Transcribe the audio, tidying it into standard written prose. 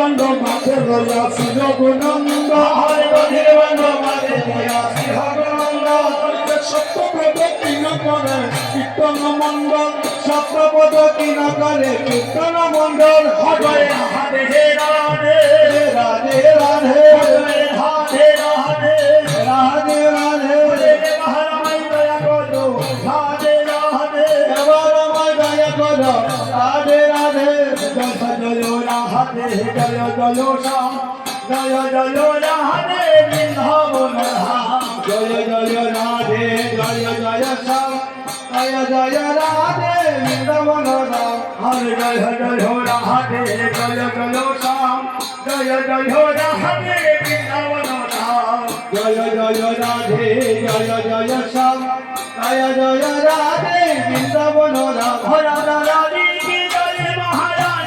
বন্ধ মাঝে লইয়া শ্রী রঘুনন্দ হরে বধির বন্ধ মাঝে লইয়া শ্রী রঘুনন্দ সত্যপদ কিন করে কীর্তন মণ্ডল সত্যপদ কিন করে কীর্তন মণ্ডল হরে রাধে রাধে রাধে রাধে হরে রাধে রাধে রাধে রাধে মহারামাই দয়া করো রাধে রাধে এবার আমায় দয়া করো রাধে রাধে জয় জয় রাধে জয় জয় শ্যাম জয় জয় রাধে বৃন্দাবন ধাম জয় জয় রাধে জয় জয় শ্যাম জয় জয় রাধে বৃন্দাবন রাম হরে জয় জয় রাধে জয় জয় শ্যাম জয় জয় রাধে বৃন্দাবন ধাম জয় জয় রাধে জয় জয় শ্যাম জয় জয় রাধে বৃন্দাবন রাম হরে রাধে